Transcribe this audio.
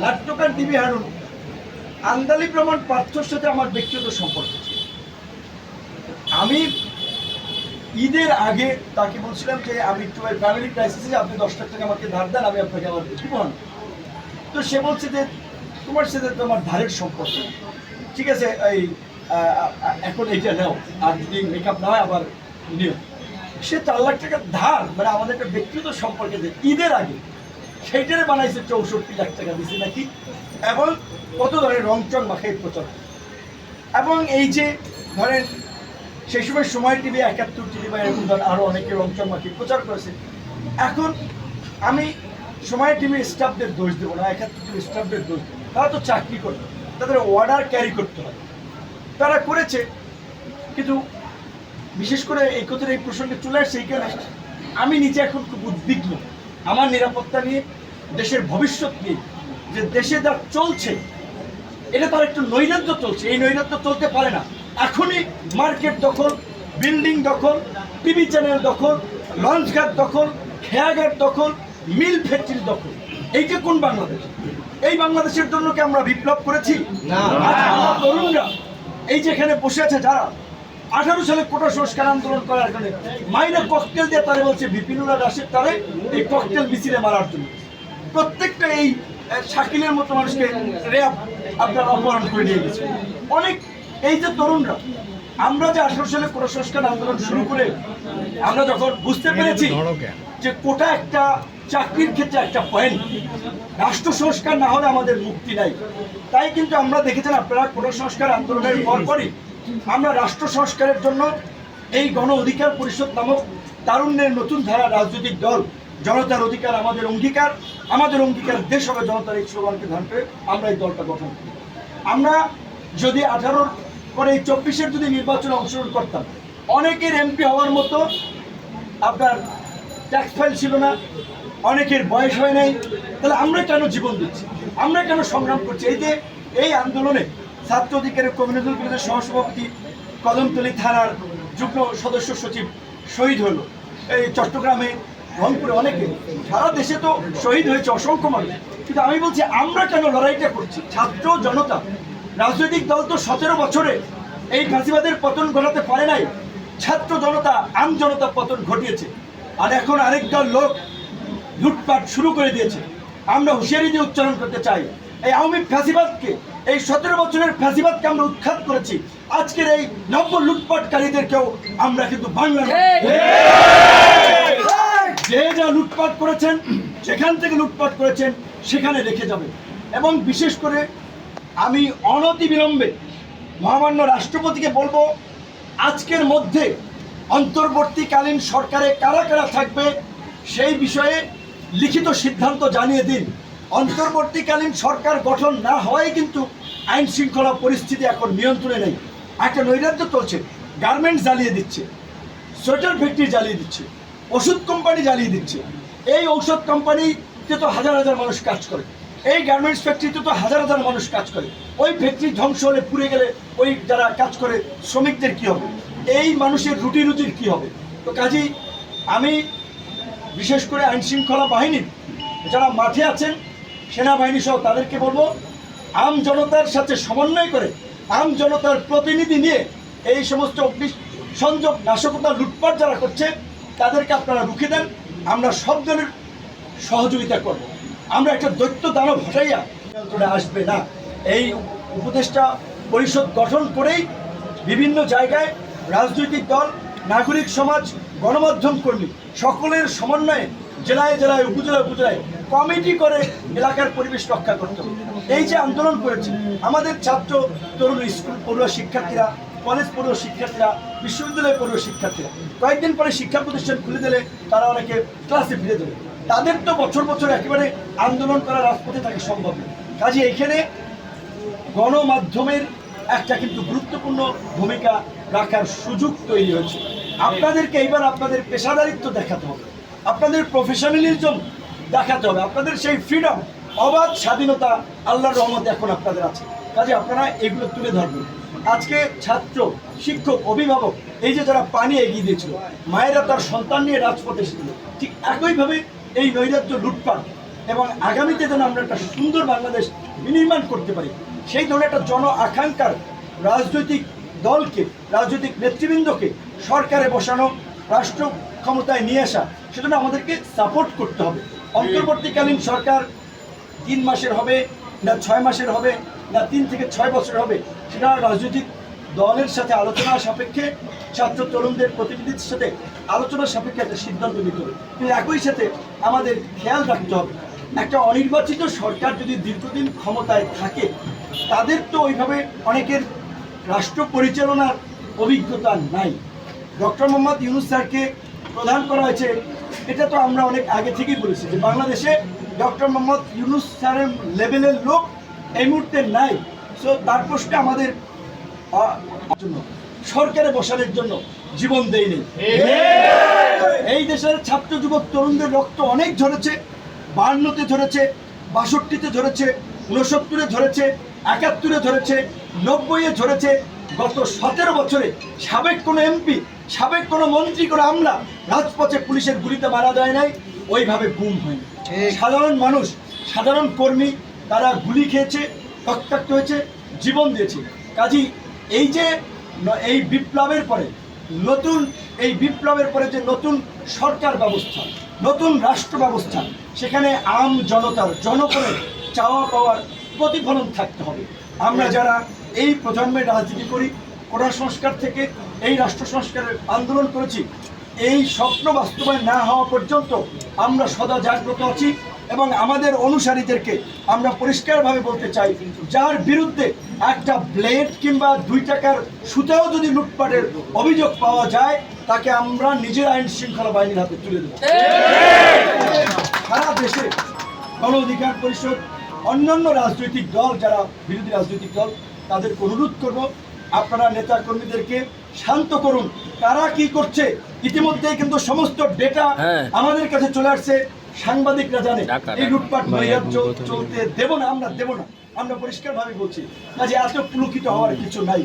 নাট্যকার ডিবি হারুন আন্দালি প্রমাণ পার্থর সাথে আমার ব্যক্তিগত সম্পর্ক ছিল। আমি ঈদের আগে তাকে বলছিলাম যে আমি একটু ফ্যামিলি ক্রাইসিসে, আপনি 10 লাখ টাকা আমাকে ধার দেন, আমি আপনাকে আমার জীবন। তো সে বলছে যে তোমার সাথে তো আমার ধারের সম্পর্ক, ঠিক আছে এই এখন এইটা নাও, আর যদি মেকআপ না হয় আবার নিও। সে 4 লাখ টাকা ধার, মানে আমাদের একটা ব্যক্তিগত সম্পর্কে যে ঈদের আগে সেইটারে বানাইছে 64 লাখ টাকা দিছে নাকি, এবং কত ধরনের রংচং মাখাই প্রচার। এবং এই যে ধরেন সেই সময় টিভি, 71 টিভি বা এরকম ধর আরও অনেকে রংচং মাখি প্রচার করেছে। এখন আমি সময় টিভি স্টাফদের দোষ দেবো না, 71 টিভি স্টাফদের দোষ দেবো, তারা তো চাকরি করে, তাদের অর্ডার ক্যারি করতে হয়, তারা করেছে। কিন্তু বিশেষ করে এই কথার এই প্রসঙ্গে চলে আসছে এইখানে আমি নিজে এখন খুব উদ্বিগ্ন আমার নিরাপত্তা নিয়ে, দেশের ভবিষ্যৎ নিয়ে, যে দেশে যা চলছে এটা তার একটু নৈরাজ্য চলছে, এই নৈরাজ্য চলতে পারে না। এখনই মার্কেট দখল, বিল্ডিং দখল, টিভি চ্যানেল দখল, লঞ্চঘাট দখল, খেয়াঘাট দখল, মিল ফ্যাক্টরি দখল, এইটা কোন বাংলাদেশ? এই বাংলাদেশের জন্য কি আমরা বিপ্লব করেছি? তরুণরা এই যেখানে বসে আছে যারা 18 সালে কোটা সংস্কার আন্দোলন করার জন্য মাইনা ককটেল দিয়ে তারা বলছে বিপিনুল্লাহ রাশেদ তারে এই ককটেল মিছিলে মারার জন্য, প্রত্যেকটা এই শাকিলের মতো মানুষকে র্যাব আপনার অপহরণ করে নিয়ে গেছে। অনেক এই যে তরুণরা, আমরা যে 18 সালে কোটা সংস্কার আন্দোলন শুরু করে আমরা যখন বুঝতে পেরেছি যে কোটা একটা চাকরির ক্ষেত্রে একটা পয়েন্ট, রাষ্ট্র সংস্কার না হলে আমাদের মুক্তি নাই, তাই কিন্তু আমরা দেখেছেন আপনারা কোটা সংস্কার আন্দোলনের পরপরই আমরা রাষ্ট্র সংস্কারের জন্য এই গণ অধিকার পরিষদ নামক তারুণ্যের নতুন ধারা রাজনৈতিক দল, জনতার অধিকার আমাদের অঙ্গীকার, আমাদের অঙ্গীকার দেশ হবে জনতার, এই স্লোগানকে ধারণ করে আমরা এই দলটা গঠন করি। আমরা যদি 18 পরে এই 24-এর যদি নির্বাচনে অংশগ্রহণ করতাম, অনেকের এমপি হওয়ার মতো আপনার ট্যাক্স ফাইল ছিল না, অনেকের বয়স হয় নাই, তাহলে আমরা কেন জীবন দিচ্ছি, আমরা কেন সংগ্রাম করছি? এই যে এই আন্দোলনে ছাত্র অধিকারের কমিউনিটির বিরুদ্ধে সহসভাপতি, কদমতলী থানার যুগ্ম সদস্য সচিব শহীদ হলো, এই চট্টগ্রামে, রংপুরে, অনেকে, সারা দেশে তো শহীদ হয়েছে অসংখ্য মানুষ। কিন্তু আমি বলছি আমরা কেন লড়াইটা করছি? ছাত্র জনতা, রাজনৈতিক দল তো 17 বছরে এই ফাঁসিবাদের পতন ঘটাতে পারে নাই, ছাত্র জনতা, আম জনতা পতন ঘটিয়েছে। আর এখন আরেক দল লোক লুটপাট শুরু করে দিয়েছে। আমরা হুঁশিয়ারি দিয়ে উচ্চারণ করতে চাই, এই আওয়ামী ফ্যাসিবাদকে, এই 17 বছরের ফ্যাসিবাদকে আমরা উৎখাত করেছি। আজকের এই নব্য লুটপাটকারীদেরকেও আমরা কিন্তু বাংলার যে যা লুটপাট করেছেন, যেখান থেকে লুটপাট করেছেন সেখানে রেখে যাবে। এবং বিশেষ করে আমি অনতিবিলম্বে মহামান্য রাষ্ট্রপতিকে বলবো, আজকের মধ্যে অন্তর্বর্তীকালীন সরকারে কারা কারা থাকবে সেই বিষয়ে লিখিত সিদ্ধান্ত জানিয়ে দিন। অন্তর্বর্তীকালীন সরকার গঠন না হওয়ায় কিন্তু আইন শৃঙ্খলা পরিস্থিতি এখন নিয়ন্ত্রণে নেই। একটা নৈরাজ্য চলছে, গার্মেন্টস জ্বালিয়ে দিচ্ছে, সোয়েটার ফ্যাক্টরি জ্বালিয়ে দিচ্ছে, ওষুধ কোম্পানি জ্বালিয়ে দিচ্ছে। এই ঔষধ কোম্পানিতে তো হাজার হাজার মানুষ কাজ করে, এই গার্মেন্টস ফ্যাক্টরিতে তো হাজার হাজার মানুষ কাজ করে। ওই ফ্যাক্টরি ধ্বংস হলে, পুড়ে গেলে ওই যারা কাজ করে শ্রমিকদের কী হবে? এই মানুষের রুটির কী হবে? তো কাজেই আমি বিশেষ করে আইন শৃঙ্খলা বাহিনীর যারা মাঠে আছেন, সেনাবাহিনী সহ তাদেরকে বলবো, আম জনতার সাথে সমন্বয় করে, আম জনতার প্রতিনিধি নিয়ে এই সমস্ত অগ্নিসংযোগ, নাশকতা, লুটপাট যারা করছে তাদেরকে আপনারা রুখে দেন। আমরা সব দলের সহযোগিতা করব। আমরা একটা দৈত্য দানব হটাইয়া নিয়ন্ত্রণে আসবে না। এই উপদেষ্টা পরিষদ গঠন করেই বিভিন্ন জায়গায় রাজনৈতিক দল, নাগরিক সমাজ, গণমাধ্যম কর্মী সকলের সমন্বয়ে জেলায় জেলায়, উপজেলায় উপজেলায় কমিটি করে এলাকার পরিবেশ রক্ষা করতে হবে। এই যে আন্দোলন করেছে আমাদের ছাত্র, তরুণ, স্কুল পড়ুয়া শিক্ষার্থীরা, কলেজ পড়ুয়া শিক্ষার্থীরা, বিশ্ববিদ্যালয় পড়ুয়া শিক্ষার্থীরা, কয়েকদিন পরে শিক্ষা প্রতিষ্ঠান খুলে দিলে তারা অনেকে ক্লাসে ফিরে দেবে। তাদের তো বছর বছর একেবারে আন্দোলন করা রাজপথে থাকা সম্ভব না। কাজে এখানে গণমাধ্যমের একটা কিন্তু গুরুত্বপূর্ণ ভূমিকা রাখার সুযোগ তৈরি হয়েছে। আপনাদেরকে এইবার আপনাদের পেশাদারিত্ব দেখাতে হবে, আপনাদের প্রফেশনালিজম দেখাতে হবে, আপনাদের সেই ফ্রিডম, অবাধ স্বাধীনতা আল্লাহর রহমতে এখন আপনাদের আছে। কাজে আপনারা এগুলো তুলে ধরবেন। আজকে ছাত্র, শিক্ষক, অভিভাবক, এই যে যারা পানি এগিয়ে দিয়েছিল, মায়েরা তার সন্তান নিয়ে রাজপথে এসেছিল, ঠিক একইভাবে এই নৈরাজ্য, লুটপাট, এবং আগামীতে যেন আমরা একটা সুন্দর বাংলাদেশ বিনির্মাণ করতে পারি, সেই ধরনের একটা জন আকাঙ্ক্ষার রাজনৈতিক দলকে, রাজনৈতিক নেতৃবৃন্দকে সরকারে বসানো, রাষ্ট্র ক্ষমতায় নিয়ে আসা, সেজন্য আমাদেরকে সাপোর্ট করতে হবে। অন্তর্বর্তীকালীন সরকার 3 মাসের হবে না 6 মাসের হবে না 3 থেকে 6 বছর হবে, সেটা রাজনৈতিক দলের সাথে আলোচনা সাপেক্ষে, ছাত্র তরুণদের প্রতিনিধির সাথে আলোচনা সাপেক্ষে একটা সিদ্ধান্ত নিতে হবে। কিন্তু একই সাথে আমাদের খেয়াল রাখতে হবে, একটা অনির্বাচিত সরকার যদি দীর্ঘদিন ক্ষমতায় থাকে, তাদের তো ওইভাবে অনেকের রাষ্ট্র পরিচালনার অভিজ্ঞতা নাই। ডক্টর মোহাম্মদ ইউনূস স্যারকে প্রদান করা হয়েছে, এটা তো আমরা অনেক আগে থেকেই বলেছি যে বাংলাদেশে ডক্টর মোহাম্মদ ইউনূস স্যারের লেভেলের লোক এই মুহূর্তে নাই। সো তার প্রশ্নে আমাদের জন্য সরকারে বসানোর জন্য জীবন দেয়নি। এই দেশের ছাত্র যুবক তরুণদের রক্ত অনেক ঝরেছে, 52-তে ঝরেছে, 62-তে ঝরেছে, 69-এ ঝরেছে, 71-এ ঝরেছে, 90-এ ঝরেছে। গত 17 বছরে সাবেক কোনো এমপি, সাবেক কোনো মন্ত্রী, কোনো আমলা রাজপথে পুলিশের গুলিতে মারা যায় নাই, ওইভাবে গুম হয়নি। সাধারণ মানুষ, সাধারণ কর্মী, তারা গুলি খেয়েছে, রক্তাক্ত হয়েছে, জীবন দিয়েছে। কাজী এই বিপ্লবের পরে যে নতুন সরকার ব্যবস্থা, নতুন রাষ্ট্র ব্যবস্থা, সেখানে আম জনতার, জনগণের চাওয়া পাওয়ার প্রতিফলন থাকতে হবে। আমরা যারা এই প্রজন্মের রাজনীতি করি, কোটা সংস্কার থেকে এই রাষ্ট্র সংস্কারের আন্দোলন করেছি, এই স্বপ্ন বাস্তবায়ন না হওয়া পর্যন্ত আমরা সদা জাগ্রত আছি এবং আমাদের অনুসারীদেরকে আমরা পরিষ্কারভাবে বলতে চাই, যার বিরুদ্ধে একটা ব্লেড কিংবা 2 টাকার সুতাও যদি লুটপাটের অভিযোগ পাওয়া যায়, তাকে আমরা নিজের আইন শৃঙ্খলা বাহিনীর হাতে তুলে দেব। সারা দেশে গণ অধিকার পরিষদ, অন্যান্য রাজনৈতিক দল, যারা বিরোধী রাজনৈতিক দল, তাদেরকে অনুরোধ করব, আপনারা নেতা কর্মীদেরকে শান্ত করুন। তারা কি করছে ইতিমধ্যেই কিন্তু সমস্ত ডেটা আমাদের কাছে চলে আসছে, সাংবাদিকরা জানে। এই লুটপাট চলতে দেব না, আমরা দেব না, আমরা পরিষ্কারভাবে বলছি। কাজে এত পুলকিত হওয়ার কিছু নাই।